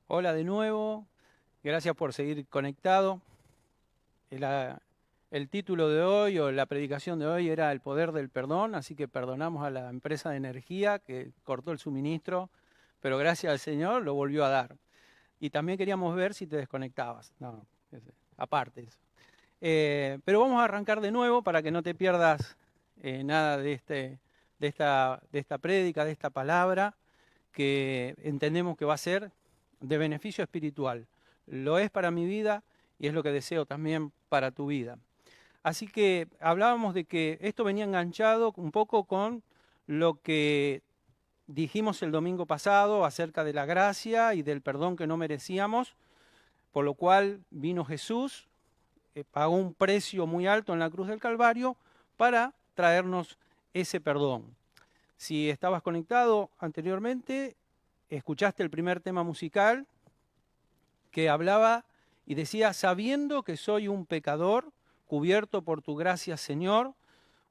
Hola de nuevo, gracias por seguir conectado. El, el título de hoy o la predicación de hoy era el poder del perdón, así que perdonamos a la empresa de energía que cortó el suministro, pero gracias al Señor lo volvió a dar. Y también queríamos ver si te desconectabas. No, aparte eso. Pero vamos a arrancar de nuevo para que no te pierdas nada de esta prédica, de esta palabra, que entendemos que va a ser de beneficio espiritual. Lo es para mi vida y es lo que deseo también para tu vida. Así que hablábamos de que esto venía enganchado un poco con lo que dijimos el domingo pasado acerca de la gracia y del perdón que no merecíamos, por lo cual vino Jesús, pagó un precio muy alto en la cruz del Calvario para traernos ese perdón. Si estabas conectado anteriormente, escuchaste el primer tema musical que hablaba y decía, sabiendo que soy un pecador, cubierto por tu gracia, Señor.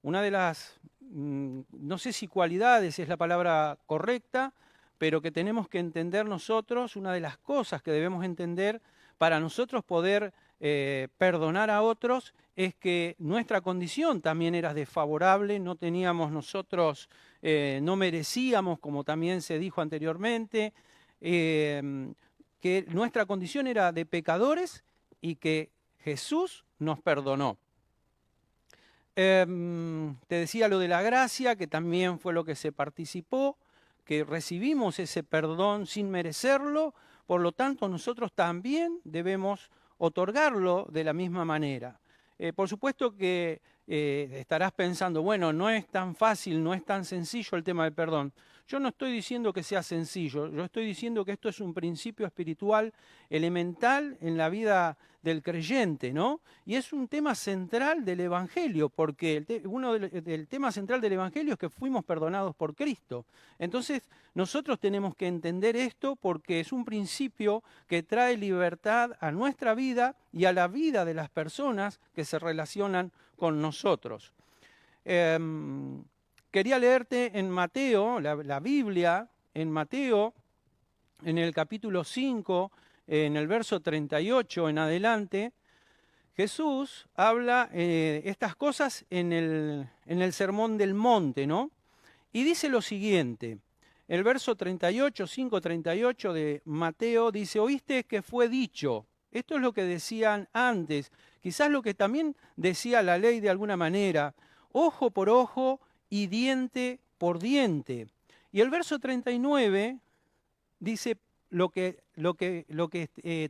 Una de las, no sé si cualidades es la palabra correcta, pero que tenemos que entender nosotros, una de las cosas que debemos entender para nosotros poder perdonar a otros, es que nuestra condición también era desfavorable, no teníamos nosotros, no merecíamos, como también se dijo anteriormente, que nuestra condición era de pecadores y que Jesús nos perdonó. Te decía lo de la gracia, que también fue lo que se participó, que recibimos ese perdón sin merecerlo, por lo tanto nosotros también debemos otorgarlo de la misma manera. Por supuesto que estarás pensando, bueno, no es tan fácil, no es tan sencillo el tema del perdón. Yo no estoy diciendo que sea sencillo, yo estoy diciendo que esto es un principio espiritual elemental en la vida del creyente, ¿no? Y es un tema central del Evangelio, porque el tema central del Evangelio es que fuimos perdonados por Cristo. Entonces, nosotros tenemos que entender esto porque es un principio que trae libertad a nuestra vida y a la vida de las personas que se relacionan con nosotros. Quería leerte en Mateo, la Biblia, en Mateo, en el capítulo 5, en el verso 38 en adelante. Jesús habla estas cosas en el Sermón del Monte, ¿no? Y dice lo siguiente, el verso 38, 5:38 de Mateo dice, oíste que fue dicho. Esto es lo que decían antes, quizás lo que también decía la ley de alguna manera, ojo por ojo y diente por diente. Y el verso 39 dice lo que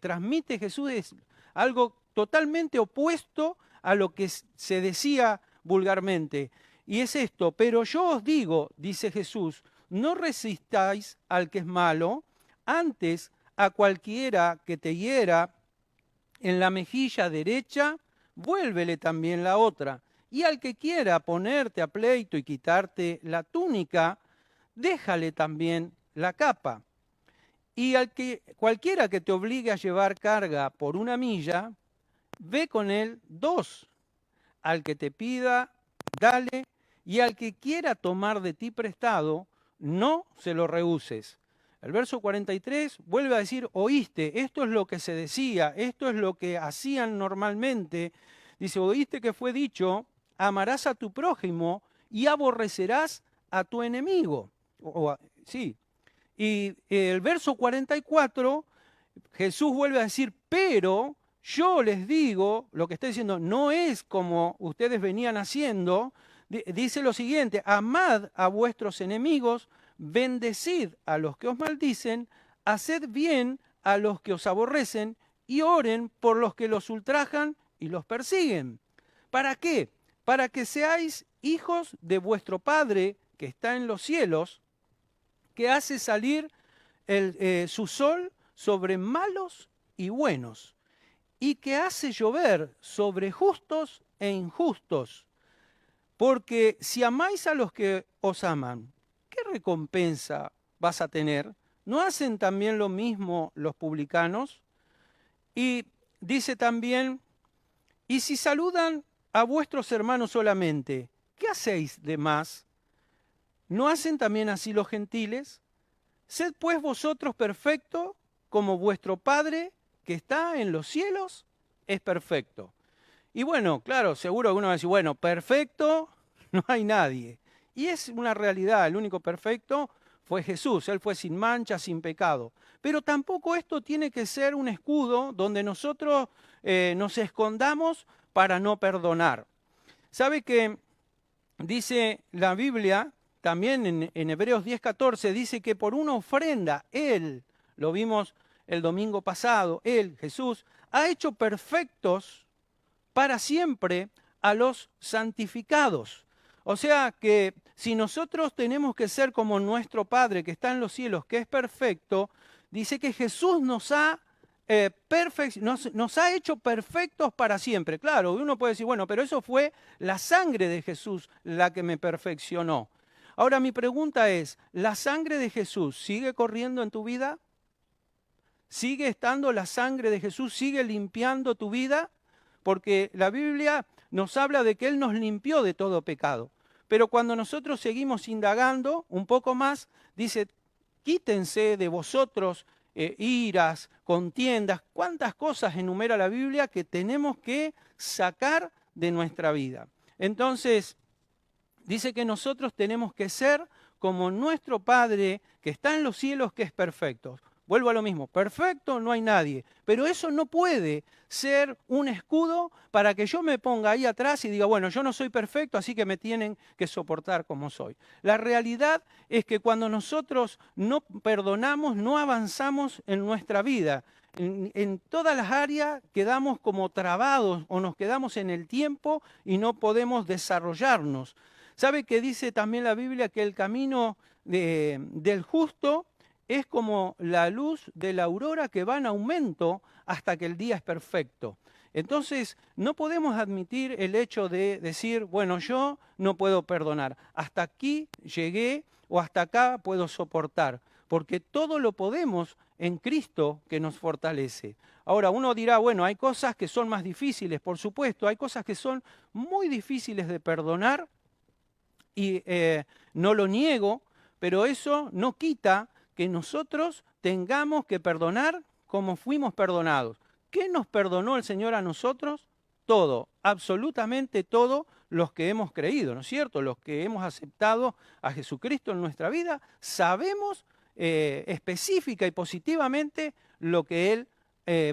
transmite Jesús es algo totalmente opuesto a lo que se decía vulgarmente. Y es esto, pero yo os digo, dice Jesús, no resistáis al que es malo, antes a cualquiera que te hiera en la mejilla derecha, vuélvele también la otra. Y al que quiera ponerte a pleito y quitarte la túnica, déjale también la capa. Y cualquiera que te obligue a llevar carga por 1 milla, ve con él 2. Al que te pida, dale, y al que quiera tomar de ti prestado, no se lo rehuses. El verso 43 vuelve a decir, oíste, esto es lo que se decía, esto es lo que hacían normalmente. Dice, oíste que fue dicho, amarás a tu prójimo y aborrecerás a tu enemigo. Sí. Y el verso 44, Jesús vuelve a decir, pero yo les digo, lo que está diciendo no es como ustedes venían haciendo, dice lo siguiente, amad a vuestros enemigos, bendecid a los que os maldicen, haced bien a los que os aborrecen y oren por los que los ultrajan y los persiguen. ¿Para qué? Para que seáis hijos de vuestro Padre que está en los cielos, que hace salir su sol sobre malos y buenos, y que hace llover sobre justos e injustos. Porque si amáis a los que os aman, ¿qué recompensa vas a tener? ¿No hacen también lo mismo los publicanos? Y dice también, y si saludan a vuestros hermanos solamente, ¿qué hacéis de más? ¿No hacen también así los gentiles? Sed pues vosotros perfectos, como vuestro Padre que está en los cielos es perfecto. Y bueno, claro, seguro que uno va a decir, bueno, perfecto no hay nadie. Y es una realidad, el único perfecto fue Jesús, Él fue sin mancha, sin pecado. Pero tampoco esto tiene que ser un escudo donde nosotros nos escondamos para no perdonar. ¿Sabe que dice la Biblia, también en Hebreos 10:14, dice que por una ofrenda, Él, lo vimos el domingo pasado, Él, Jesús, ha hecho perfectos para siempre a los santificados. O sea que si nosotros tenemos que ser como nuestro Padre que está en los cielos, que es perfecto, dice que Jesús nos ha hecho perfectos para siempre. Claro, uno puede decir, bueno, pero eso fue la sangre de Jesús la que me perfeccionó. Ahora mi pregunta es, ¿la sangre de Jesús sigue corriendo en tu vida? ¿Sigue estando la sangre de Jesús? ¿Sigue limpiando tu vida? Porque la Biblia nos habla de que Él nos limpió de todo pecado. Pero cuando nosotros seguimos indagando un poco más, dice, quítense de vosotros iras, contiendas, cuántas cosas enumera la Biblia que tenemos que sacar de nuestra vida. Entonces, dice que nosotros tenemos que ser como nuestro Padre que está en los cielos, que es perfecto. Vuelvo a lo mismo, perfecto no hay nadie, pero eso no puede ser un escudo para que yo me ponga ahí atrás y diga, bueno, yo no soy perfecto, así que me tienen que soportar como soy. La realidad es que cuando nosotros no perdonamos, no avanzamos en nuestra vida. En todas las áreas quedamos como trabados o nos quedamos en el tiempo y no podemos desarrollarnos. ¿Sabe que dice también la Biblia que el camino del justo es como la luz de la aurora que va en aumento hasta que el día es perfecto? Entonces, no podemos admitir el hecho de decir, bueno, yo no puedo perdonar, hasta aquí llegué o hasta acá puedo soportar, porque todo lo podemos en Cristo que nos fortalece. Ahora, uno dirá, bueno, hay cosas que son más difíciles, por supuesto, hay cosas que son muy difíciles de perdonar y no lo niego, pero eso no quita que nosotros tengamos que perdonar como fuimos perdonados. ¿Qué nos perdonó el Señor a nosotros? Todo, absolutamente todo, los que hemos creído, ¿no es cierto? Los que hemos aceptado a Jesucristo en nuestra vida, sabemos específica y positivamente lo que Él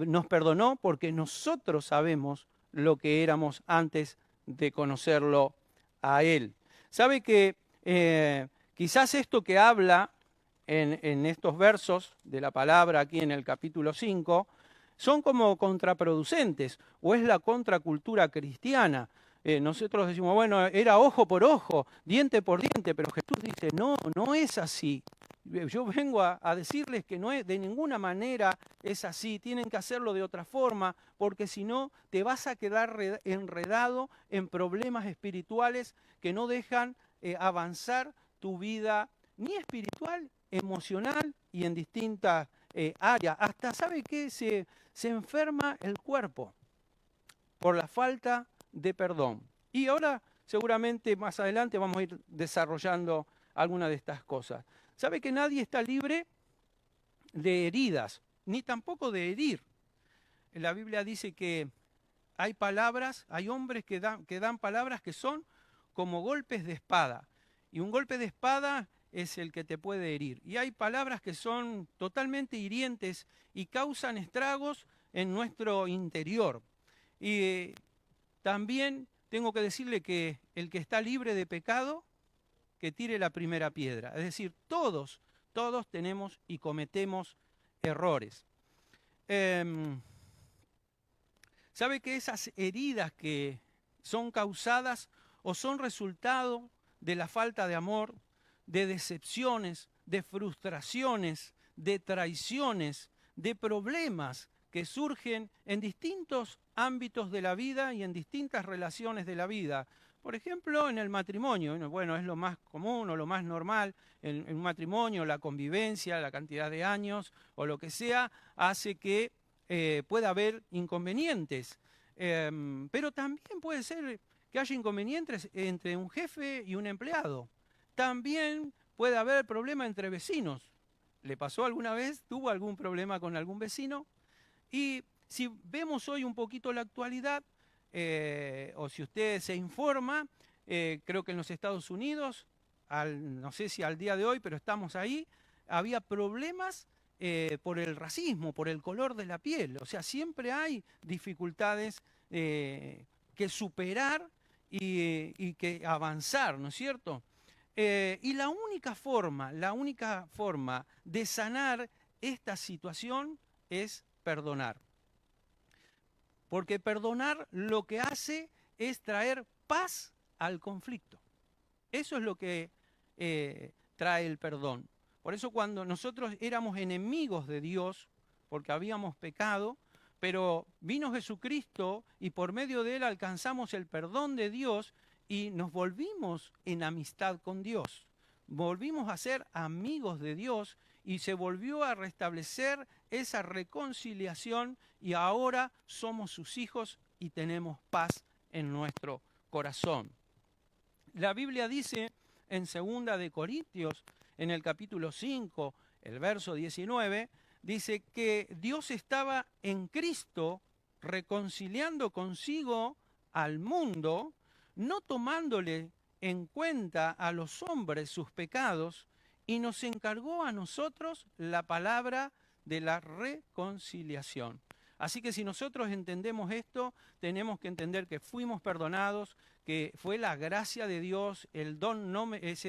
nos perdonó, porque nosotros sabemos lo que éramos antes de conocerlo a Él. ¿Sabe que quizás esto que habla en estos versos de la palabra aquí en el capítulo 5 son como contraproducentes o es la contracultura cristiana? Nosotros decimos, bueno, era ojo por ojo, diente por diente, pero Jesús dice, no, no es así. Yo vengo a decirles que no es, de ninguna manera es así, tienen que hacerlo de otra forma, porque si no te vas a quedar enredado en problemas espirituales que no dejan avanzar tu vida ni espiritual, emocional y en distintas áreas. Hasta, ¿sabe qué? Se enferma el cuerpo por la falta de perdón. Y ahora, seguramente más adelante vamos a ir desarrollando alguna de estas cosas. ¿Sabe que nadie está libre de heridas, ni tampoco de herir? La Biblia dice que hay palabras, hay hombres que dan palabras que son como golpes de espada. Y un golpe de espada es el que te puede herir. Y hay palabras que son totalmente hirientes y causan estragos en nuestro interior. Y también tengo que decirle que el que está libre de pecado, que tire la primera piedra. Es decir, todos tenemos y cometemos errores. ¿Sabe que esas heridas que son causadas o son resultado de la falta de amor, de decepciones, de frustraciones, de traiciones, de problemas que surgen en distintos ámbitos de la vida y en distintas relaciones de la vida? Por ejemplo, en el matrimonio, bueno, es lo más común o lo más normal, en un matrimonio la convivencia, la cantidad de años o lo que sea, hace que pueda haber inconvenientes. Pero también puede ser que haya inconvenientes entre un jefe y un empleado. También puede haber problemas entre vecinos. ¿Le pasó alguna vez? ¿Tuvo algún problema con algún vecino? Y si vemos hoy un poquito la actualidad, o si usted se informa, creo que en los Estados Unidos, no sé si al día de hoy, pero estamos ahí, había problemas por el racismo, por el color de la piel. O sea, siempre hay dificultades que superar y que avanzar, ¿no es cierto? Y la única forma de sanar esta situación es perdonar. Porque perdonar lo que hace es traer paz al conflicto. Eso es lo que trae el perdón. Por eso cuando nosotros éramos enemigos de Dios, porque habíamos pecado, pero vino Jesucristo y por medio de él alcanzamos el perdón de Dios y nos volvimos en amistad con Dios. Volvimos a ser amigos de Dios y se volvió a restablecer esa reconciliación y ahora somos sus hijos y tenemos paz en nuestro corazón. La Biblia dice en 2 de Corintios, en el capítulo 5, el verso 19, dice que Dios estaba en Cristo reconciliando consigo al mundo, no tomándole en cuenta a los hombres sus pecados, y nos encargó a nosotros la palabra de la reconciliación. Así que si nosotros entendemos esto, tenemos que entender que fuimos perdonados, que fue la gracia de Dios, ese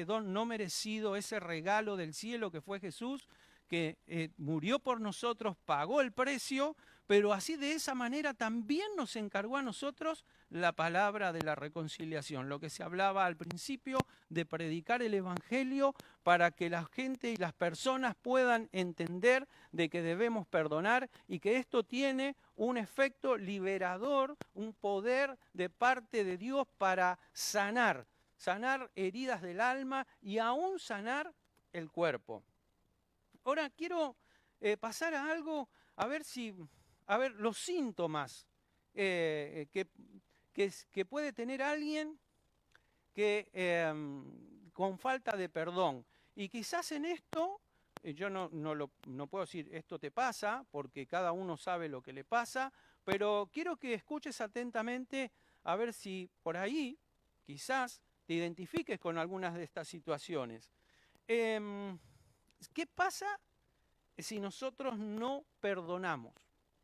don no merecido, ese regalo del cielo que fue Jesús, que murió por nosotros, pagó el precio, pero así de esa manera también nos encargó a nosotros la palabra de la reconciliación, lo que se hablaba al principio de predicar el Evangelio para que la gente y las personas puedan entender de que debemos perdonar y que esto tiene un efecto liberador, un poder de parte de Dios para sanar heridas del alma y aún sanar el cuerpo. Ahora quiero pasar a algo, a ver los síntomas que puede tener alguien con falta de perdón. Y quizás en esto, yo no puedo decir esto te pasa, porque cada uno sabe lo que le pasa, pero quiero que escuches atentamente a ver si por ahí quizás te identifiques con algunas de estas situaciones. ¿Qué pasa si nosotros no perdonamos?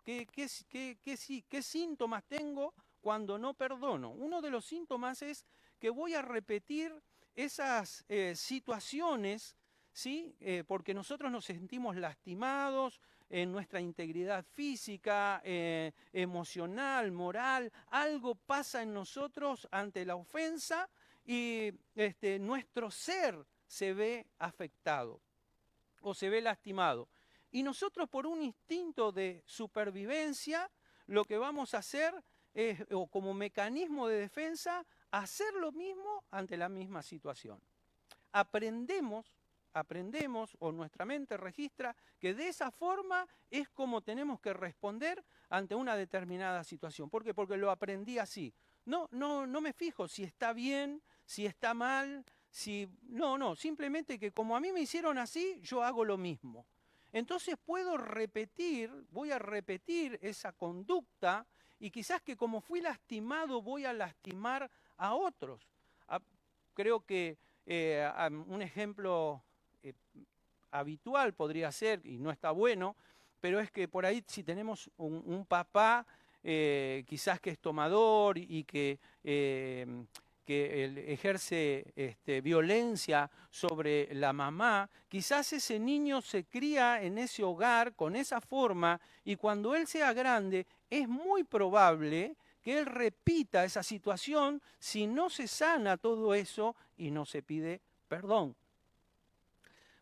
¿Qué síntomas tengo cuando no perdono? Uno de los síntomas es que voy a repetir esas situaciones, ¿sí? Porque nosotros nos sentimos lastimados en nuestra integridad física, emocional, moral. Algo pasa en nosotros ante la ofensa y nuestro ser se ve afectado o se ve lastimado. Y nosotros por un instinto de supervivencia, lo que vamos a hacer es, o como mecanismo de defensa, hacer lo mismo ante la misma situación. Aprendemos, o nuestra mente registra que de esa forma es como tenemos que responder ante una determinada situación. ¿Por qué? Porque lo aprendí así. No me fijo si está bien, si está mal, simplemente que como a mí me hicieron así, yo hago lo mismo. Entonces voy a repetir esa conducta y quizás que como fui lastimado voy a lastimar a otros. Creo que un ejemplo habitual podría ser, y no está bueno, pero es que por ahí si tenemos un papá quizás que es tomador y que ejerce violencia sobre la mamá, quizás ese niño se cría en ese hogar con esa forma y cuando él sea grande es muy probable que él repita esa situación si no se sana todo eso y no se pide perdón.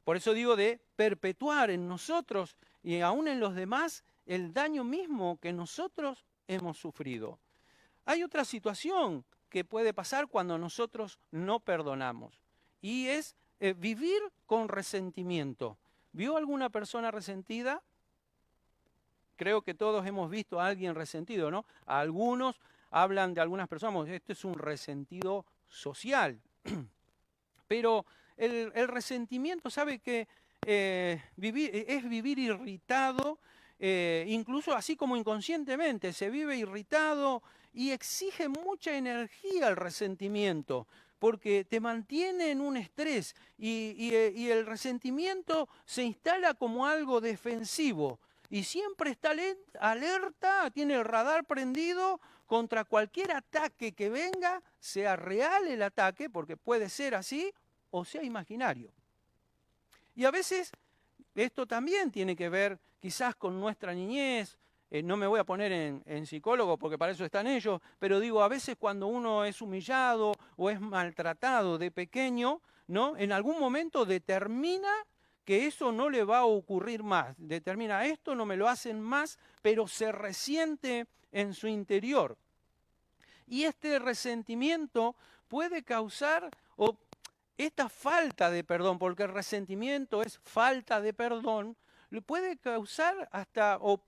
Por eso digo de perpetuar en nosotros y aún en los demás el daño mismo que nosotros hemos sufrido. Hay otra situación que puede pasar cuando nosotros no perdonamos y es vivir con resentimiento. ¿Vio alguna persona resentida? Creo que todos hemos visto a alguien resentido, ¿no? Algunos hablan de algunas personas, esto es un resentido social. Pero el resentimiento, ¿sabe que vivir irritado, incluso así como inconscientemente, se vive irritado y exige mucha energía el resentimiento, porque te mantiene en un estrés y el resentimiento se instala como algo defensivo y siempre está alerta, tiene el radar prendido contra cualquier ataque que venga, sea real el ataque, porque puede ser así, o sea imaginario. Y a veces esto también tiene que ver quizás con nuestra niñez. No me voy a poner en psicólogo porque para eso están ellos, pero digo, a veces cuando uno es humillado o es maltratado de pequeño, ¿no? En algún momento determina que eso no le va a ocurrir más. Determina, esto no me lo hacen más, pero se resiente en su interior. Y este resentimiento puede causar, o esta falta de perdón, porque el resentimiento es falta de perdón, le puede causar hasta o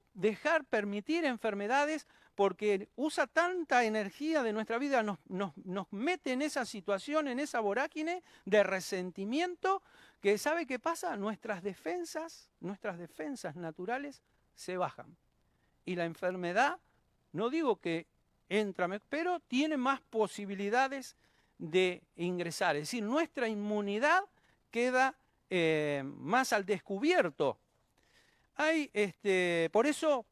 permitir enfermedades porque usa tanta energía de nuestra vida, nos mete en esa situación, en esa vorágine de resentimiento, que ¿sabe qué pasa? Nuestras defensas naturales se bajan. Y la enfermedad, no digo que entra, pero tiene más posibilidades de ingresar. Es decir, nuestra inmunidad queda más al descubierto. Por eso,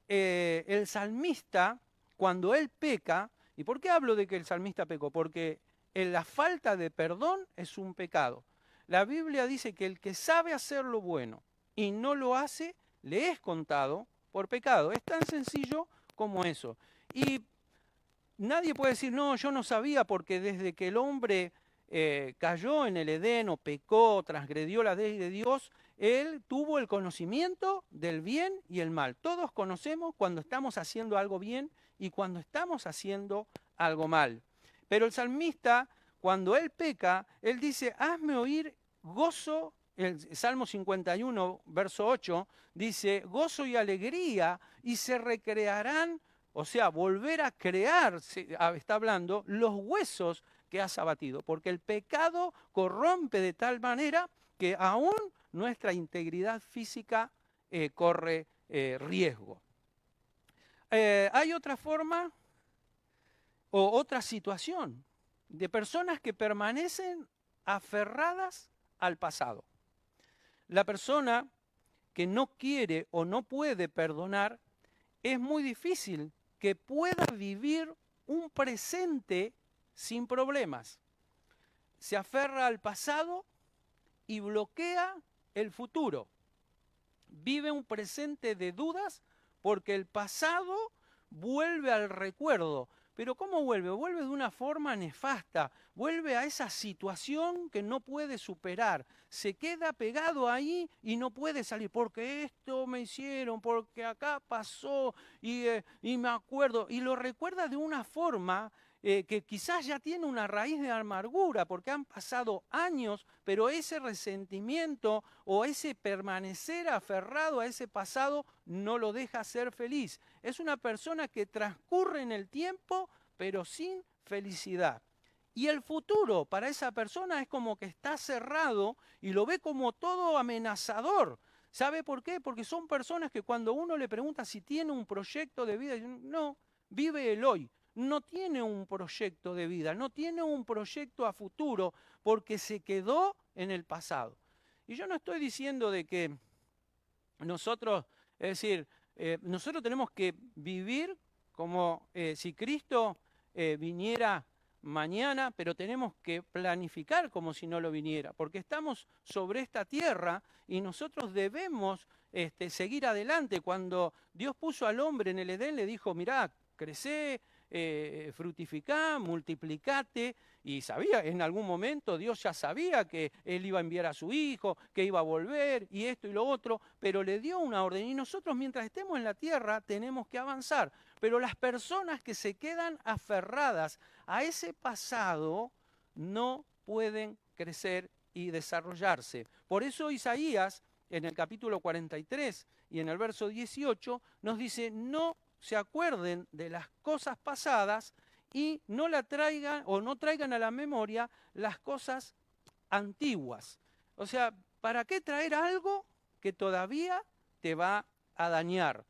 el salmista, cuando él peca, ¿y por qué hablo de que el salmista pecó? Porque la falta de perdón es un pecado. La Biblia dice que el que sabe hacer lo bueno y no lo hace, le es contado por pecado. Es tan sencillo como eso. Y nadie puede decir, no, yo no sabía, porque desde que el hombre cayó en el Edén o pecó, transgredió la ley de Dios, él tuvo el conocimiento del bien y el mal. Todos conocemos cuando estamos haciendo algo bien y cuando estamos haciendo algo mal. Pero el salmista, cuando él peca, él dice, hazme oír gozo. El Salmo 51, verso 8, dice, gozo y alegría, y se recrearán, o sea, volver a crear, está hablando, los huesos que has abatido, porque el pecado corrompe de tal manera que aún nuestra integridad física corre riesgo. Hay otra forma o otra situación de personas que permanecen aferradas al pasado. La persona que no quiere o no puede perdonar, es muy difícil que pueda vivir un presente sin problemas. Se aferra al pasado y bloquea el futuro. Vive un presente de dudas porque el pasado vuelve al recuerdo. Pero ¿cómo vuelve? Vuelve de una forma nefasta, vuelve a esa situación que no puede superar, se queda pegado ahí y no puede salir, porque esto me hicieron, porque acá pasó y me acuerdo, y lo recuerda de una forma que quizás ya tiene una raíz de amargura, porque han pasado años, pero ese resentimiento o ese permanecer aferrado a ese pasado no lo deja ser feliz. Es una persona que transcurre en el tiempo, pero sin felicidad. Y el futuro para esa persona es como que está cerrado y lo ve como todo amenazador. ¿Sabe por qué? Porque son personas que cuando uno le pregunta si tiene un proyecto de vida, no, vive el hoy. No tiene un proyecto de vida, no tiene un proyecto a futuro porque se quedó en el pasado. Y yo no estoy diciendo de que nosotros, es decir, nosotros tenemos que vivir como si Cristo viniera mañana, pero tenemos que planificar como si no lo viniera, porque estamos sobre esta tierra y nosotros debemos seguir adelante. Cuando Dios puso al hombre en el Edén, le dijo, mirá, crecé, fructificá, multiplicate, y sabía, en algún momento Dios ya sabía que Él iba a enviar a su Hijo, que iba a volver, y esto y lo otro, pero le dio una orden, y nosotros mientras estemos en la tierra tenemos que avanzar. Pero las personas que se quedan aferradas a ese pasado no pueden crecer y desarrollarse. Por eso Isaías, en el capítulo 43 y en el verso 18, nos dice, no se acuerden de las cosas pasadas y no la traigan o no traigan a la memoria las cosas antiguas. O sea, ¿Para qué traer algo que todavía te va a dañar?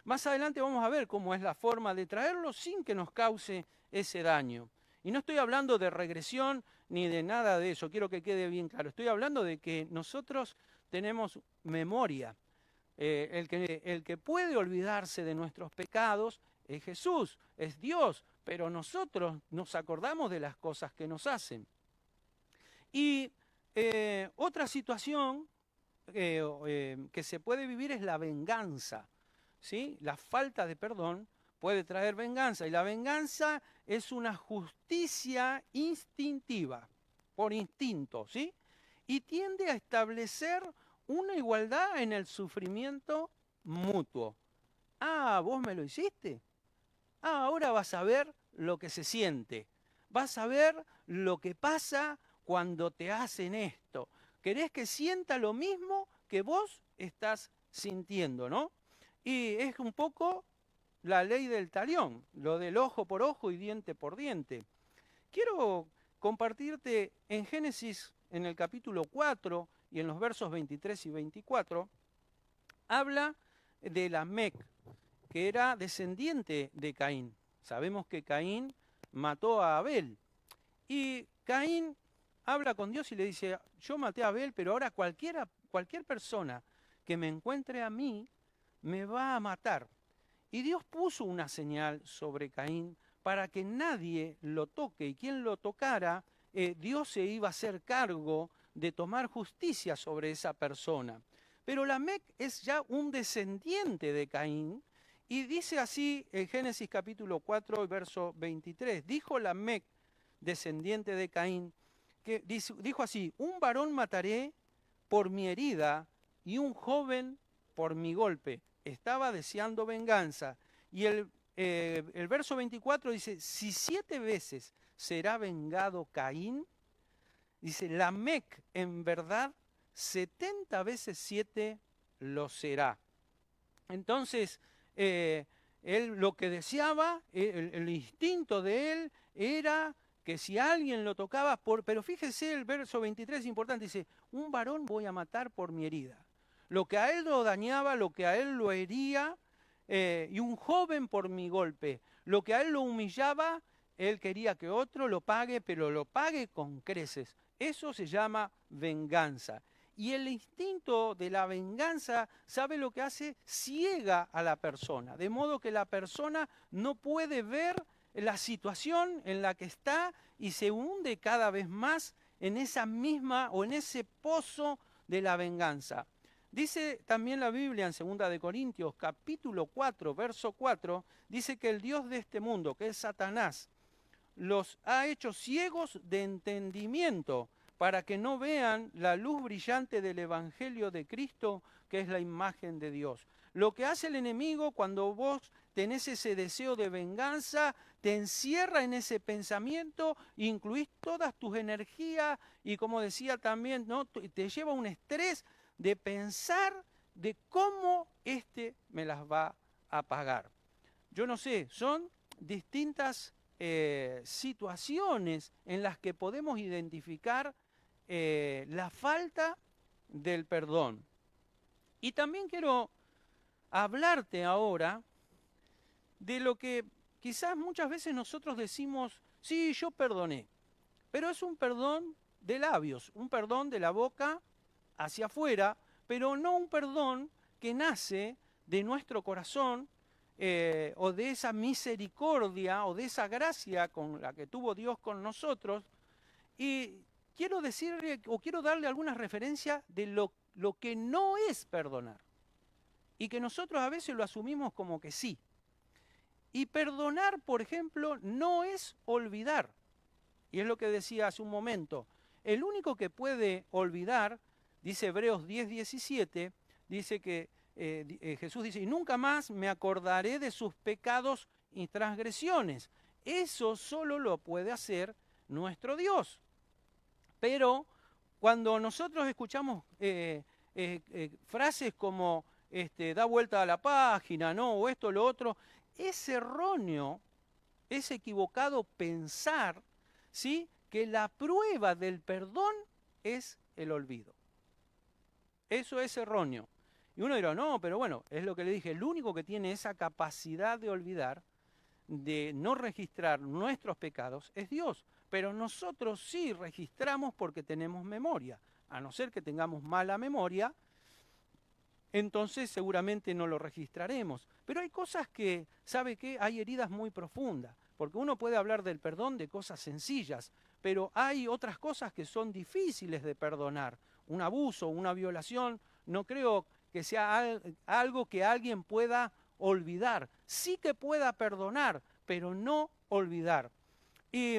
Más adelante vamos a ver cómo es la forma de traerlo sin que nos cause ese daño. Y no estoy hablando de regresión ni de nada de eso, quiero que quede bien claro. Estoy hablando de que nosotros tenemos memoria. El que puede olvidarse de nuestros pecados es Jesús, es Dios, pero nosotros nos acordamos de las cosas que nos hacen. Y otra situación que se puede vivir es la venganza, ¿sí? La falta de perdón puede traer venganza, y la venganza es una justicia instintiva, por instinto, ¿sí? Y tiende a establecer una igualdad en el sufrimiento mutuo. Ah, ¿vos me lo hiciste? Ah, ahora vas a ver lo que se siente. Vas a ver lo que pasa cuando te hacen esto. Querés que sienta lo mismo que vos estás sintiendo, ¿no? Y es un poco la ley del talión, lo del ojo por ojo y diente por diente. Quiero compartirte en Génesis, en el capítulo 4 y en los versos 23 y 24, habla de Lamec, que era descendiente de Caín. Sabemos que Caín mató a Abel. Y Caín habla con Dios y le dice, yo maté a Abel, pero ahora cualquier persona que me encuentre a mí me va a matar. Y Dios puso una señal sobre Caín para que nadie lo toque, y quien lo tocara, Dios se iba a hacer cargo de tomar justicia sobre esa persona. Pero Lamec es ya un descendiente de Caín, y dice así en Génesis capítulo 4, verso 23, dijo Lamec, descendiente de Caín, que dijo así, un varón mataré por mi herida y un joven por mi golpe. Estaba deseando venganza. Y el verso 24 dice, si 7 veces será vengado Caín, dice, Lamec en verdad 70 veces 7 lo será. Entonces, él lo que deseaba, el instinto de él era que si alguien lo tocaba, pero fíjese el verso 23 es importante, dice, un varón voy a matar por mi herida. Lo que a él lo dañaba, lo que a él lo hería, y un joven por mi golpe. Lo que a él lo humillaba, él quería que otro lo pague, pero lo pague con creces. Eso se llama venganza. Y el instinto de la venganza, ¿sabe lo que hace? Ciega a la persona, de modo que la persona no puede ver la situación en la que está y se hunde cada vez más en esa misma o en ese pozo de la venganza. Dice también la Biblia en 2 de Corintios, capítulo 4, verso 4, dice que el Dios de este mundo, que es Satanás, los ha hecho ciegos de entendimiento para que no vean la luz brillante del Evangelio de Cristo, que es la imagen de Dios. Lo que hace el enemigo cuando vos tenés ese deseo de venganza, te encierra en ese pensamiento, incluís todas tus energías y como decía también, ¿no? Te lleva a un estrés de pensar de cómo me las va a pagar. Yo no sé, son distintas situaciones en las que podemos identificar la falta del perdón. Y también quiero hablarte ahora de lo que quizás muchas veces nosotros decimos, sí, yo perdoné, pero es un perdón de labios, un perdón de la boca hacia afuera, pero no un perdón que nace de nuestro corazón o de esa misericordia o de esa gracia con la que tuvo Dios con nosotros. Y quiero decirle o quiero darle algunas referencias de lo que no es perdonar y que nosotros a veces lo asumimos como que sí. Y perdonar, por ejemplo, no es olvidar. Y es lo que decía hace un momento. El único que puede olvidar, dice Hebreos 10:17, dice que Jesús dice, y nunca más me acordaré de sus pecados y transgresiones. Eso solo lo puede hacer nuestro Dios. Pero cuando nosotros escuchamos frases como da vuelta a la página, ¿no? O esto, lo otro, es erróneo, es equivocado pensar, ¿sí?, que la prueba del perdón es el olvido. Eso es erróneo. Y uno dirá, no, pero bueno, es lo que le dije, el único que tiene esa capacidad de olvidar, de no registrar nuestros pecados, es Dios. Pero nosotros sí registramos porque tenemos memoria. A no ser que tengamos mala memoria, entonces seguramente no lo registraremos. Pero hay cosas que, ¿sabe qué? Hay heridas muy profundas, porque uno puede hablar del perdón de cosas sencillas, pero hay otras cosas que son difíciles de perdonar. Un abuso, una violación, no creo que sea algo que alguien pueda olvidar. Sí que pueda perdonar, pero no olvidar. Y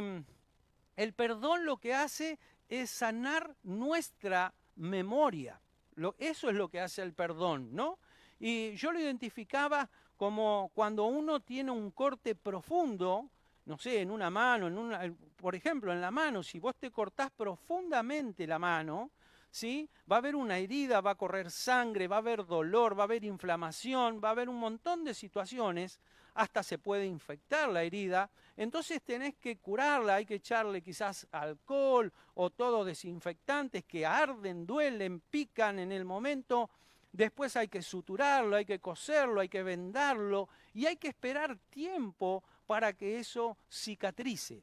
el perdón lo que hace es sanar nuestra memoria. Eso es lo que hace el perdón, ¿no? Y yo lo identificaba como cuando uno tiene un corte profundo, no sé, en una mano, por ejemplo, en la mano, si vos te cortás profundamente la mano, ¿sí? Va a haber una herida, va a correr sangre, va a haber dolor, va a haber inflamación, va a haber un montón de situaciones, hasta se puede infectar la herida. Entonces tenés que curarla, hay que echarle quizás alcohol o todo desinfectantes que arden, duelen, pican en el momento. Después hay que suturarlo, hay que coserlo, hay que vendarlo y hay que esperar tiempo para que eso cicatrice.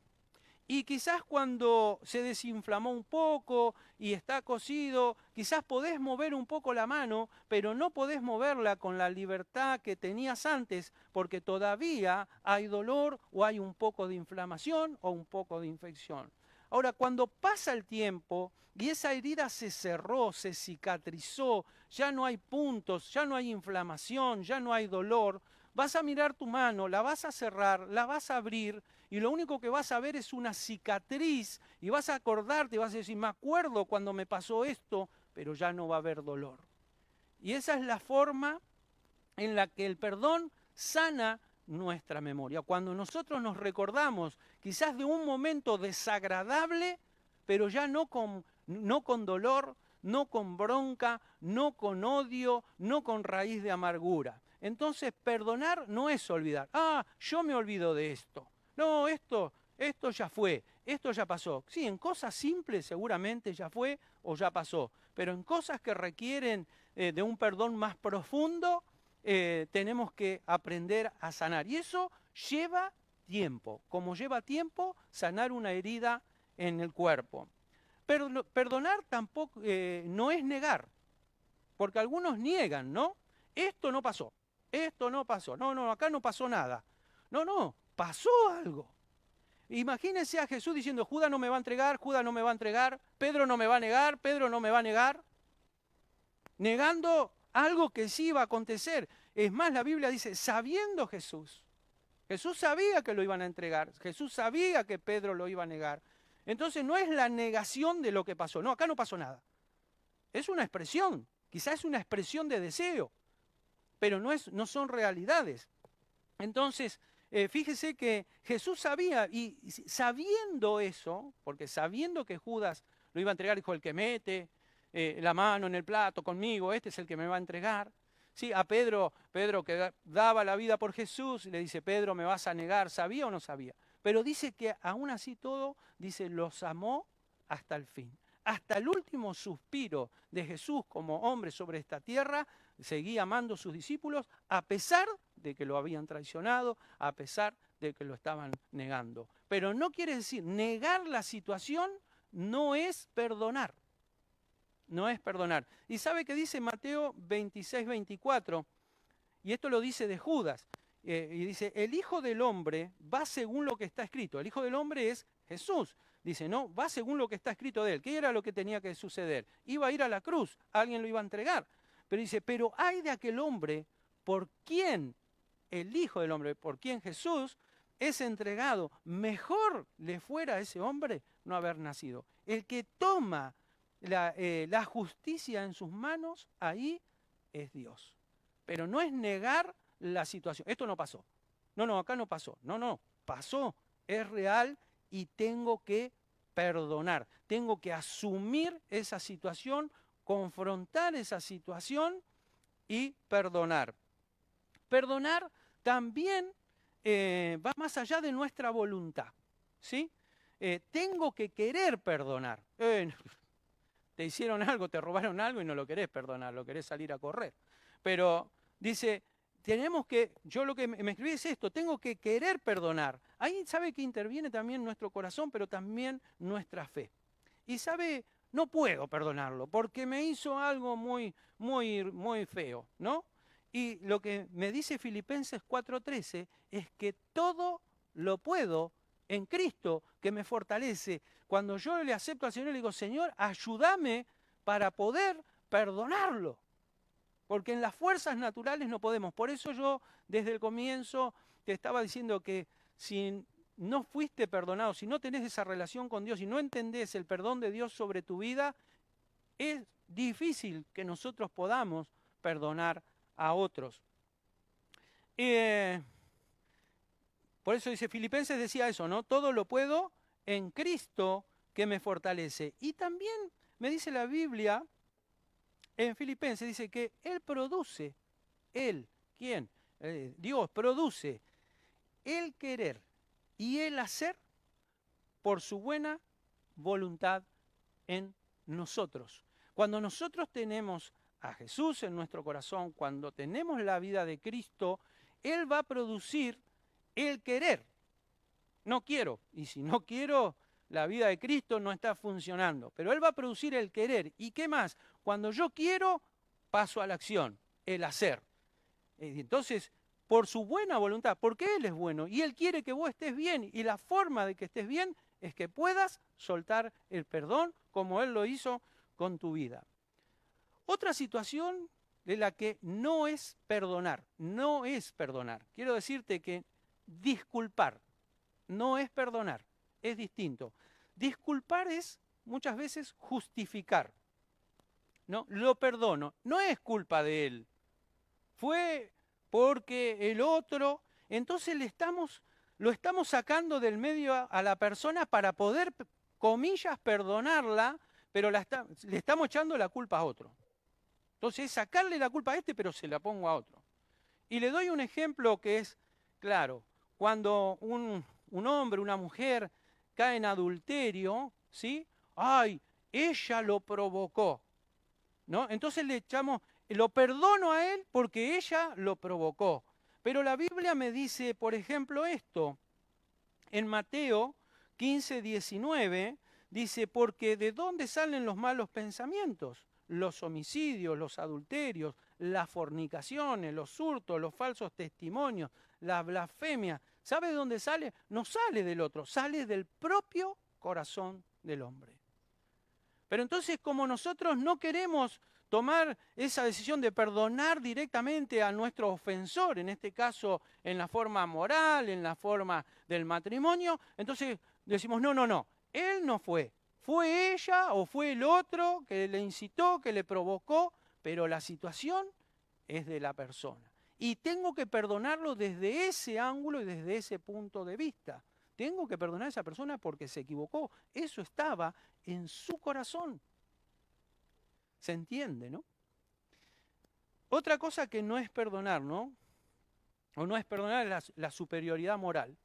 Y quizás cuando se desinflamó un poco y está cosido, quizás podés mover un poco la mano, pero no podés moverla con la libertad que tenías antes, porque todavía hay dolor o hay un poco de inflamación o un poco de infección. Ahora, cuando pasa el tiempo y esa herida se cerró, se cicatrizó, ya no hay puntos, ya no hay inflamación, ya no hay dolor, vas a mirar tu mano, la vas a cerrar, la vas a abrir y lo único que vas a ver es una cicatriz y vas a acordarte, vas a decir, me acuerdo cuando me pasó esto, pero ya no va a haber dolor. Y esa es la forma en la que el perdón sana nuestra memoria. Cuando nosotros nos recordamos quizás de un momento desagradable, pero ya no con dolor, no con bronca, no con odio, no con raíz de amargura. Entonces, perdonar no es olvidar. Ah, yo me olvido de esto. No, esto ya fue, esto ya pasó. Sí, en cosas simples seguramente ya fue o ya pasó, pero en cosas que requieren de un perdón más profundo, tenemos que aprender a sanar. Y eso lleva tiempo, como lleva tiempo sanar una herida en el cuerpo. Perdonar tampoco no es negar, porque algunos niegan, ¿no? Esto no pasó, no, acá no pasó nada. No, pasó algo. Imagínense a Jesús diciendo, Judas no me va a entregar, Judas no me va a entregar, Pedro no me va a negar, Pedro no me va a negar, negando algo que sí iba a acontecer. Es más, la Biblia dice, sabiendo Jesús sabía que lo iban a entregar, Jesús sabía que Pedro lo iba a negar. Entonces no es la negación de lo que pasó, no, acá no pasó nada. Es una expresión, quizás es una expresión de deseo, pero no son realidades. Entonces, fíjese que Jesús sabía, y sabiendo eso, porque sabiendo que Judas lo iba a entregar, dijo, el que mete la mano en el plato conmigo, este es el que me va a entregar. Sí, a Pedro que daba la vida por Jesús, le dice, Pedro, ¿me vas a negar? ¿Sabía o no sabía? Pero dice que aún así todo, dice, los amó hasta el fin. Hasta el último suspiro de Jesús como hombre sobre esta tierra, seguía amando a sus discípulos, a pesar de que lo habían traicionado, a pesar de que lo estaban negando. Pero no quiere decir, negar la situación no es perdonar. No es perdonar. ¿Y sabe qué dice Mateo 26, 24? Y esto lo dice de Judas. Y dice, el Hijo del Hombre va según lo que está escrito. El Hijo del Hombre es Jesús. Dice, no, va según lo que está escrito de él. ¿Qué era lo que tenía que suceder? Iba a ir a la cruz, alguien lo iba a entregar. Pero dice, pero hay de aquel hombre por quien el Hijo del Hombre, por quien Jesús es entregado. Mejor le fuera a ese hombre no haber nacido. El que toma la justicia en sus manos, ahí es Dios. Pero no es negar la situación. Esto no pasó. No, acá no pasó. No, pasó. Es real y tengo que perdonar. Tengo que asumir esa situación, confrontar esa situación y perdonar. Perdonar también va más allá de nuestra voluntad. ¿Sí? Tengo que querer perdonar. te hicieron algo, te robaron algo y no lo querés perdonar, lo querés salir a correr. Pero dice, tenemos que, yo lo que me escribí es esto, tengo que querer perdonar. Ahí sabe que interviene también nuestro corazón, pero también nuestra fe. Y sabe, no puedo perdonarlo porque me hizo algo muy, muy, muy feo, ¿no? Y lo que me dice Filipenses 4:13 es que todo lo puedo en Cristo que me fortalece. Cuando yo le acepto al Señor, le digo, Señor, ayúdame para poder perdonarlo. Porque en las fuerzas naturales no podemos. Por eso yo desde el comienzo te estaba diciendo que si no fuiste perdonado, si no tenés esa relación con Dios y no entendés el perdón de Dios sobre tu vida, es difícil que nosotros podamos perdonar a otros. Por eso dice, Filipenses decía eso, ¿no? Todo lo puedo en Cristo que me fortalece. Y también me dice la Biblia, en Filipenses dice que Él produce, Él, ¿quién? Dios produce el querer y el hacer por su buena voluntad en nosotros. Cuando nosotros tenemos a Jesús en nuestro corazón, cuando tenemos la vida de Cristo, Él va a producir el querer. No quiero, y si no quiero, la vida de Cristo no está funcionando, pero Él va a producir el querer. ¿Y qué más? Cuando yo quiero, paso a la acción, el hacer. Entonces, por su buena voluntad, porque Él es bueno y Él quiere que vos estés bien, y la forma de que estés bien es que puedas soltar el perdón como Él lo hizo con tu vida. Otra situación de la que no es perdonar, no es perdonar. Quiero decirte que disculpar no es perdonar, es distinto. Disculpar es muchas veces justificar. No, lo perdono, no es culpa de él. Fue porque el otro, entonces lo estamos sacando del medio a la persona para poder, comillas, perdonarla, pero le estamos echando la culpa a otro. Entonces es sacarle la culpa a este, pero se la pongo a otro. Y le doy un ejemplo que es claro. Cuando un hombre, una mujer cae en adulterio, ¿sí? ¡Ay! Ella lo provocó, ¿no? Entonces le echamos, lo perdono a él porque ella lo provocó. Pero la Biblia me dice, por ejemplo, esto. En Mateo 15:19 dice, porque ¿de dónde salen los malos pensamientos? Los homicidios, los adulterios, las fornicaciones, los hurtos, los falsos testimonios, la blasfemia. ¿Sabe de dónde sale? No sale del otro, sale del propio corazón del hombre. Pero entonces, como nosotros no queremos tomar esa decisión de perdonar directamente a nuestro ofensor, en este caso en la forma moral, en la forma del matrimonio, entonces decimos, no, él no fue. Fue ella o fue el otro que le incitó, que le provocó, pero la situación es de la persona. Y tengo que perdonarlo desde ese ángulo y desde ese punto de vista. Tengo que perdonar a esa persona porque se equivocó. Eso estaba en su corazón. ¿Se entiende, no? Otra cosa que no es perdonar, ¿no? O no es perdonar es la superioridad moral.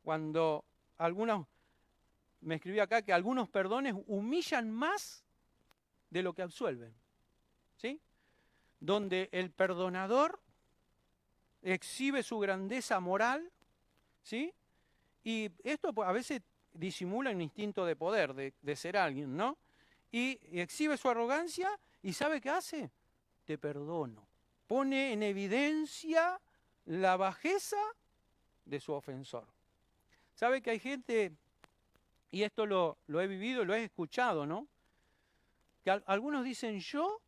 Cuando algunos, me escribió acá que algunos perdones humillan más de lo que absuelven. ¿Sí? Donde el perdonador exhibe su grandeza moral, ¿sí? Y esto a veces disimula un instinto de poder, de ser alguien, ¿no? Y exhibe su arrogancia y ¿sabe qué hace? Te perdono. Pone en evidencia la bajeza de su ofensor. ¿Sabe que hay gente, y esto lo he vivido, lo he escuchado, ¿no? Que algunos dicen, yo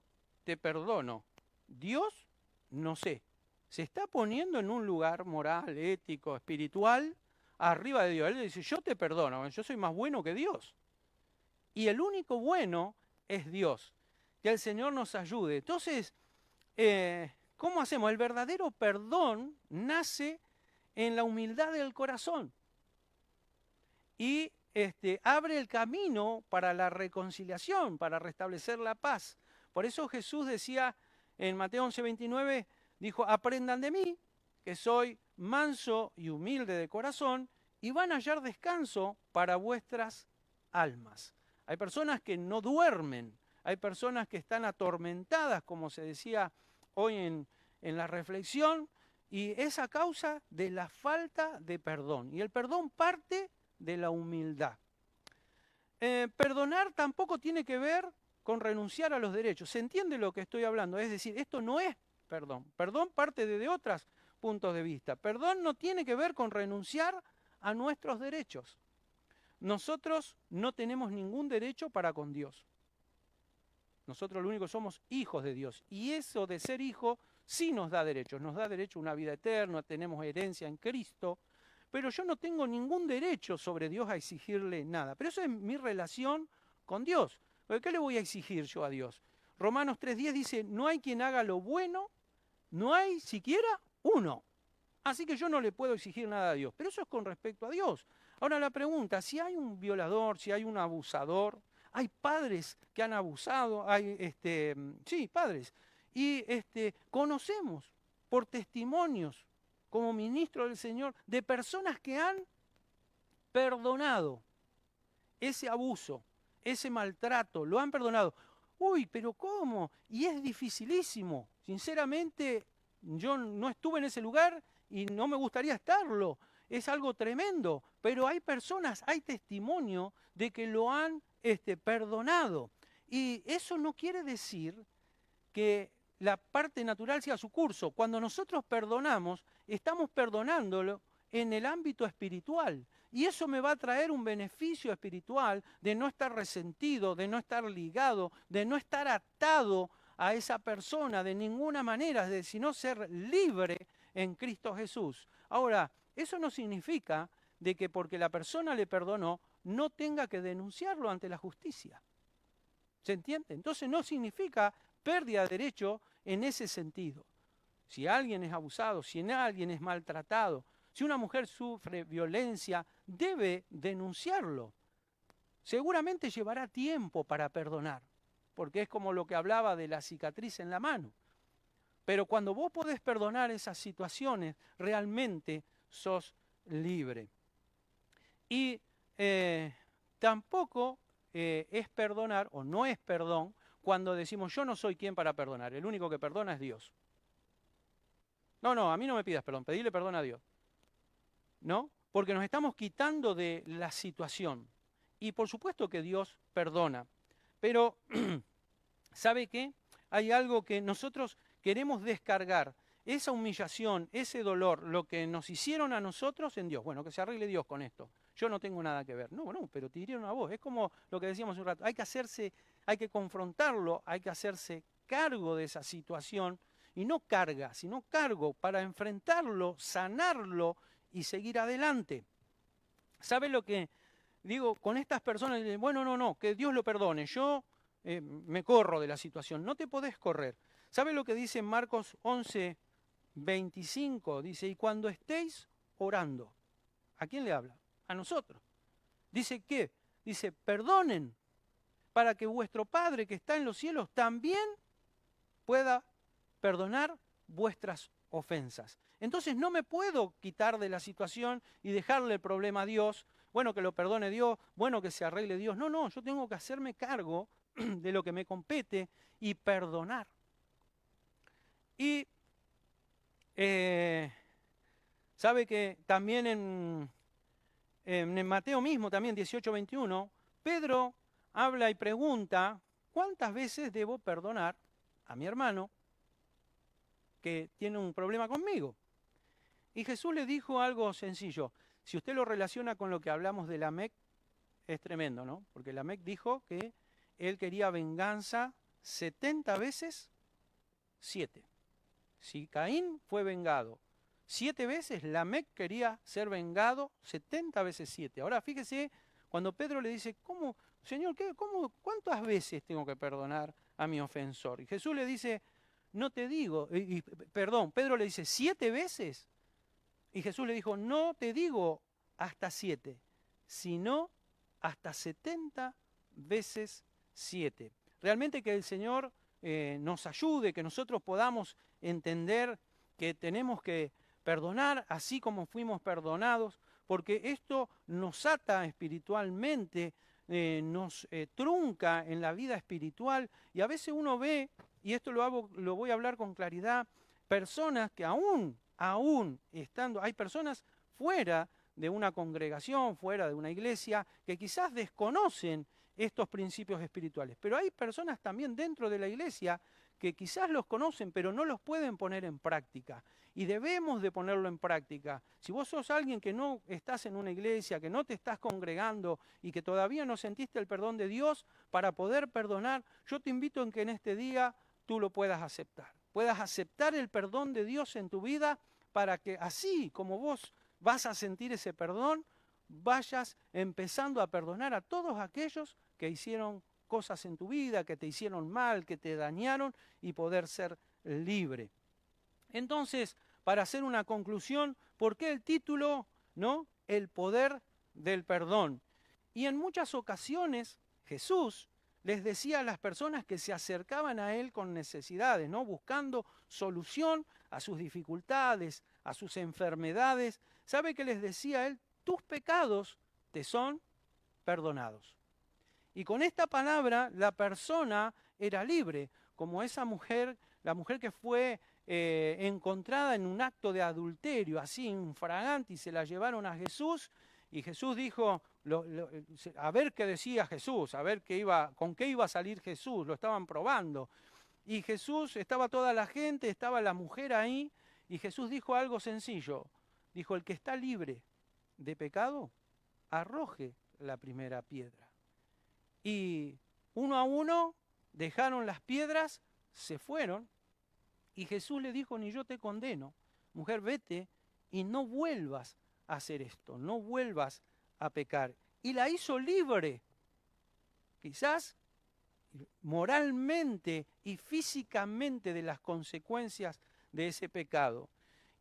te perdono, Dios no sé. Se está poniendo en un lugar moral, ético, espiritual, arriba de Dios. Él dice, yo te perdono, yo soy más bueno que Dios. Y el único bueno es Dios. Que el Señor nos ayude. Entonces, ¿cómo hacemos? El verdadero perdón nace en la humildad del corazón. Y abre el camino para la reconciliación, para restablecer la paz. Por eso Jesús decía en Mateo 11:29, dijo, aprendan de mí, que soy manso y humilde de corazón, y van a hallar descanso para vuestras almas. Hay personas que no duermen, hay personas que están atormentadas, como se decía hoy en la reflexión, y es a causa de la falta de perdón. Y el perdón parte de la humildad. Perdonar tampoco tiene que ver con renunciar a los derechos. ¿Se entiende lo que estoy hablando? Es decir, esto no es perdón. Perdón parte de otros puntos de vista. Perdón no tiene que ver con renunciar a nuestros derechos. Nosotros no tenemos ningún derecho para con Dios. Nosotros lo único somos hijos de Dios. Y eso de ser hijo sí nos da derechos. Nos da derecho a una vida eterna, tenemos herencia en Cristo. Pero yo no tengo ningún derecho sobre Dios a exigirle nada. Pero eso es mi relación con Dios. ¿Qué le voy a exigir yo a Dios? Romanos 3:10 dice, no hay quien haga lo bueno, no hay siquiera uno. Así que yo no le puedo exigir nada a Dios. Pero eso es con respecto a Dios. Ahora la pregunta, si hay un violador, si hay un abusador, hay padres que han abusado, hay, sí, padres. Y conocemos por testimonios como ministro del Señor de personas que han perdonado ese abuso, ese maltrato, lo han perdonado. Uy, pero ¿cómo? Y es dificilísimo. Sinceramente, yo no estuve en ese lugar y no me gustaría estarlo. Es algo tremendo, pero hay personas, hay testimonio de que lo han perdonado. Y eso no quiere decir que la parte natural siga su curso. Cuando nosotros perdonamos, estamos perdonándolo en el ámbito espiritual. Y eso me va a traer un beneficio espiritual de no estar resentido, de no estar ligado, de no estar atado a esa persona de ninguna manera, sino ser libre en Cristo Jesús. Ahora, eso no significa de que porque la persona le perdonó, no tenga que denunciarlo ante la justicia. ¿Se entiende? Entonces no significa pérdida de derecho en ese sentido. Si alguien es abusado, si alguien es maltratado, si una mujer sufre violencia, debe denunciarlo. Seguramente llevará tiempo para perdonar, porque es como lo que hablaba de la cicatriz en la mano. Pero cuando vos podés perdonar esas situaciones, realmente sos libre. Y tampoco es perdonar, o no es perdón, cuando decimos yo no soy quien para perdonar, el único que perdona es Dios. No, a mí no me pidas perdón, pedile perdón a Dios. ¿No? Porque nos estamos quitando de la situación. Y por supuesto que Dios perdona. Pero, ¿sabe qué? Hay algo que nosotros queremos descargar. Esa humillación, ese dolor, lo que nos hicieron a nosotros en Dios. Bueno, que se arregle Dios con esto. Yo no tengo nada que ver. No, pero te hirieron a vos. Es como lo que decíamos hace un rato. Hay que confrontarlo, hay que hacerse cargo de esa situación. Y no carga, sino cargo para enfrentarlo, sanarlo y seguir adelante. ¿Sabe lo que digo con estas personas? Bueno, no, que Dios lo perdone. Yo me corro de la situación. No te podés correr. ¿Sabe lo que dice en Marcos 11:25? Dice, y cuando estéis orando, ¿a quién le habla? A nosotros. Dice, ¿qué? Dice, perdonen para que vuestro Padre que está en los cielos también pueda perdonar vuestras ofensas. Entonces no me puedo quitar de la situación y dejarle el problema a Dios, bueno, que lo perdone Dios, bueno, que se arregle Dios. No, yo tengo que hacerme cargo de lo que me compete y perdonar. Y sabe que también en Mateo mismo, también 18:21, Pedro habla y pregunta, ¿cuántas veces debo perdonar a mi hermano que tiene un problema conmigo? Y Jesús le dijo algo sencillo. Si usted lo relaciona con lo que hablamos de Lamec, es tremendo, ¿no? Porque Lamec dijo que él quería venganza 70 veces 7. Si Caín fue vengado 7 veces, Lamec quería ser vengado 70 veces 7. Ahora fíjese, cuando Pedro le dice, ¿cómo, Señor, cuántas veces tengo que perdonar a mi ofensor? Y Jesús le dice, no te digo, perdón, Pedro le dice, ¿7 veces? Y Jesús le dijo, no te digo hasta 7, sino hasta 70 veces 7. Realmente que el Señor nos ayude, que nosotros podamos entender que tenemos que perdonar así como fuimos perdonados, porque esto nos ata espiritualmente, nos trunca en la vida espiritual, y a veces uno ve, y esto lo voy a hablar con claridad, personas que aún estando, hay personas fuera de una congregación, fuera de una iglesia, que quizás desconocen estos principios espirituales, pero hay personas también dentro de la iglesia que quizás los conocen, pero no los pueden poner en práctica. Y debemos de ponerlo en práctica. Si vos sos alguien que no estás en una iglesia, que no te estás congregando y que todavía no sentiste el perdón de Dios para poder perdonar, yo te invito en que en este día tú lo puedas aceptar. Puedas aceptar el perdón de Dios en tu vida para que así como vos vas a sentir ese perdón, vayas empezando a perdonar a todos aquellos que hicieron cosas en tu vida, que te hicieron mal, que te dañaron y poder ser libre. Entonces, para hacer una conclusión, ¿por qué el título? ¿No? El poder del perdón. Y en muchas ocasiones Jesús les decía a las personas que se acercaban a Él con necesidades, ¿no? Buscando solución a sus dificultades, a sus enfermedades. ¿Sabe qué les decía a Él? Tus pecados te son perdonados. Y con esta palabra la persona era libre, como esa mujer, la mujer que fue encontrada en un acto de adulterio, así infragante, y se la llevaron a Jesús, y Jesús dijo, a ver qué decía Jesús, a ver con qué iba a salir Jesús, lo estaban probando. Y Jesús, estaba toda la gente, estaba la mujer ahí, y Jesús dijo algo sencillo, dijo, el que está libre de pecado, arroje la primera piedra. Y uno a uno dejaron las piedras, se fueron, y Jesús le dijo, ni yo te condeno, mujer, vete y no vuelvas a hacer esto, no vuelvas a pecar. Y la hizo libre, quizás moralmente y físicamente, de las consecuencias de ese pecado.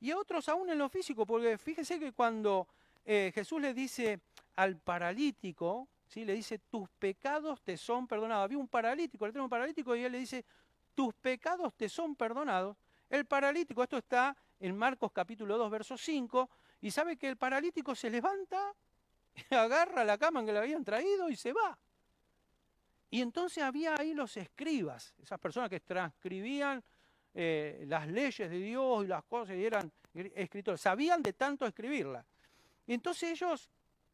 Y a otros aún en lo físico, porque fíjese que cuando Jesús le dice al paralítico, ¿sí? Le dice, tus pecados te son perdonados. Había un paralítico, le trae un paralítico y él le dice, tus pecados te son perdonados. El paralítico, esto está en Marcos capítulo 2, verso 5, y sabe que el paralítico se levanta, agarra la cama en que le habían traído y se va. Y entonces había ahí los escribas, esas personas que transcribían las leyes de Dios y las cosas, y eran escritores, sabían de tanto escribirlas. Y entonces ellos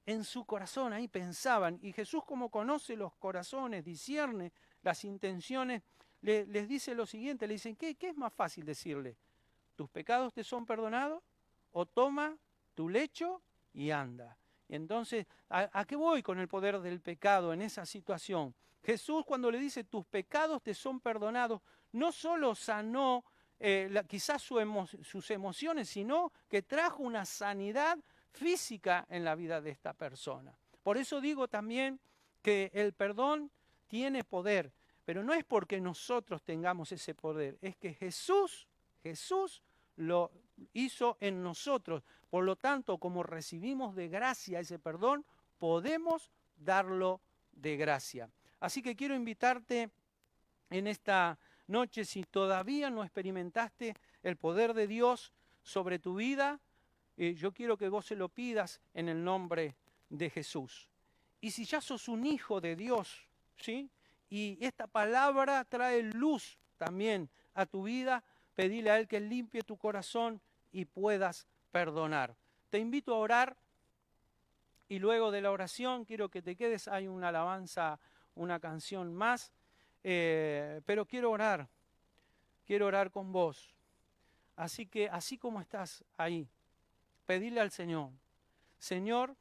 en su corazón ahí pensaban, y Jesús, como conoce los corazones, discierne las intenciones, les dice lo siguiente, le dicen, ¿qué es más fácil decirle? ¿Tus pecados te son perdonados? O toma tu lecho y anda. Y entonces, ¿a qué voy con el poder del pecado en esa situación? Jesús, cuando le dice, tus pecados te son perdonados, no solo sanó quizás sus emociones, sino que trajo una sanidad física en la vida de esta persona. Por eso digo también que el perdón tiene poder, pero no es porque nosotros tengamos ese poder, es que Jesús lo hizo en nosotros. Por lo tanto, como recibimos de gracia ese perdón, podemos darlo de gracia. Así que quiero invitarte en esta noche, si todavía no experimentaste el poder de Dios sobre tu vida, yo quiero que vos se lo pidas en el nombre de Jesús. Y si ya sos un hijo de Dios, ¿sí? Y esta palabra trae luz también a tu vida, pedile a Él que limpie tu corazón y puedas perdonar. Te invito a orar, y luego de la oración quiero que te quedes, hay una alabanza, una canción más, pero quiero orar con vos. Así que, así como estás ahí, pedile al Señor, Señor,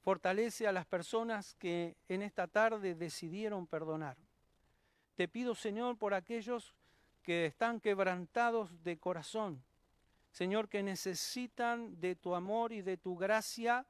fortalece a las personas que en esta tarde decidieron perdonar. Te pido, Señor, por aquellos que están quebrantados de corazón, Señor, que necesitan de tu amor y de tu gracia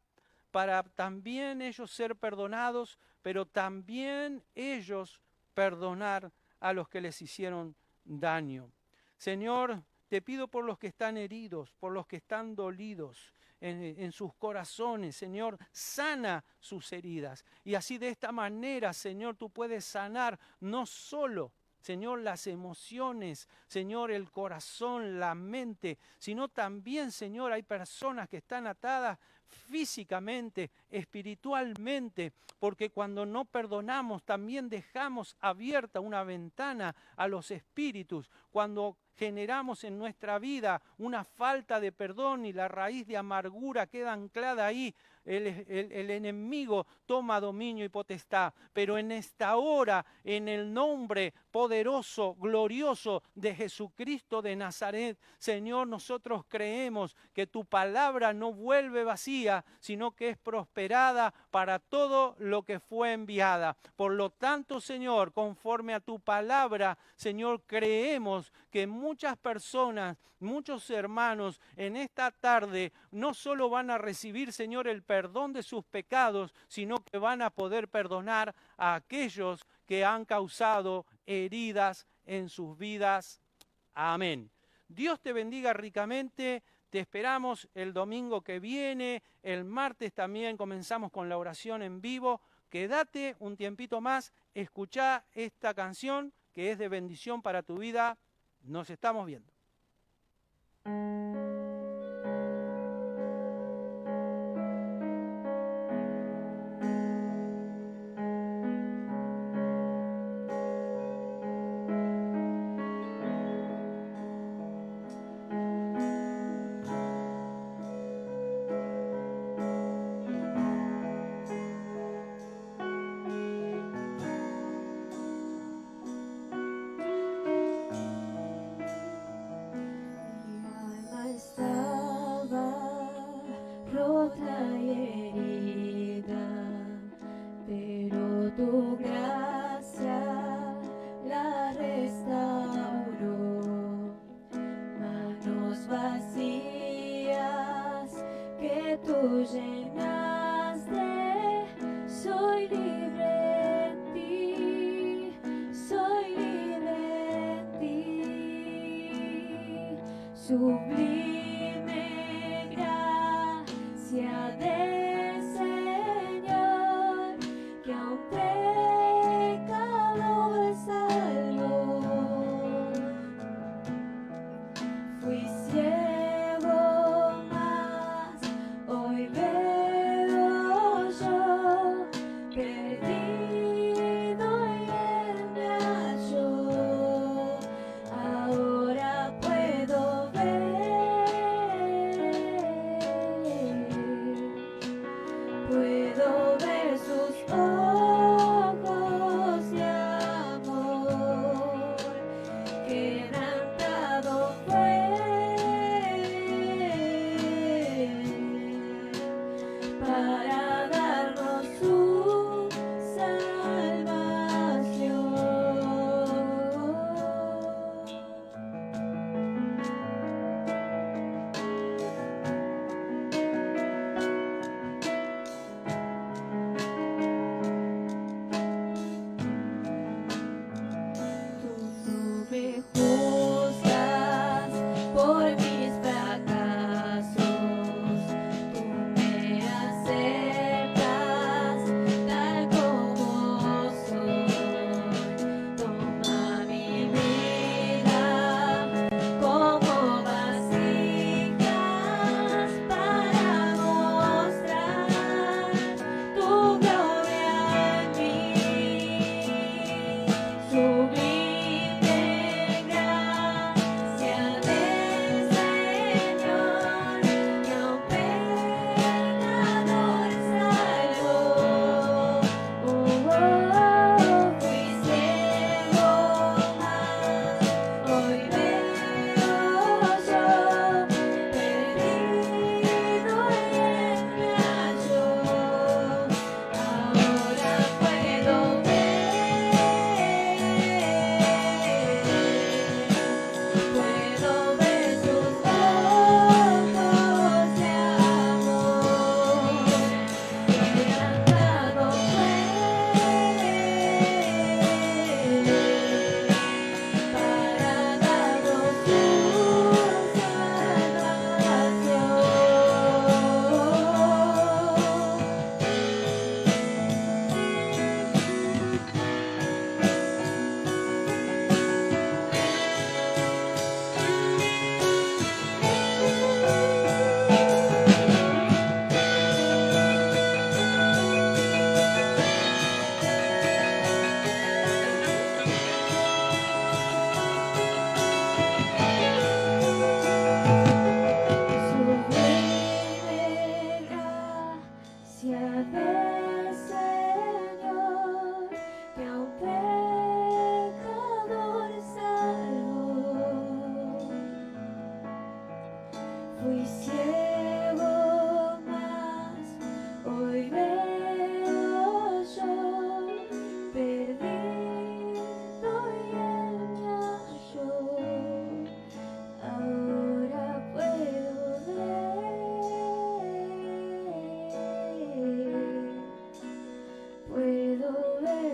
para también ellos ser perdonados, pero también ellos perdonar a los que les hicieron daño. Señor, te pido por los que están heridos, por los que están dolidos en sus corazones, Señor, sana sus heridas. Y así de esta manera, Señor, tú puedes sanar no solo, Señor, las emociones, Señor, el corazón, la mente, sino también, Señor, hay personas que están atadas, físicamente, espiritualmente, porque cuando no perdonamos también dejamos abierta una ventana a los espíritus. Cuando generamos en nuestra vida una falta de perdón y la raíz de amargura queda anclada ahí, el enemigo toma dominio y potestad. Pero en esta hora, en el nombre poderoso, glorioso de Jesucristo de Nazaret, Señor, nosotros creemos que tu palabra no vuelve vacía, sino que es prosperada para todo lo que fue enviada. Por lo tanto, Señor, conforme a tu palabra, Señor, creemos que muchas personas, muchos hermanos en esta tarde no solo van a recibir, Señor, el perdón de sus pecados, sino que van a poder perdonar a aquellos que han causado heridas en sus vidas. Amén. Dios te bendiga ricamente. Te esperamos el domingo que viene. El martes también comenzamos con la oración en vivo. Quédate un tiempito más. Escuchá esta canción que es de bendición para tu vida. Nos estamos viendo. Tu gracia la restauró, manos vacías que tú llenaste, soy libre en ti, soy libre en ti, sublime gracia del Señor, que aún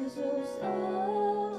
Jesús, oh,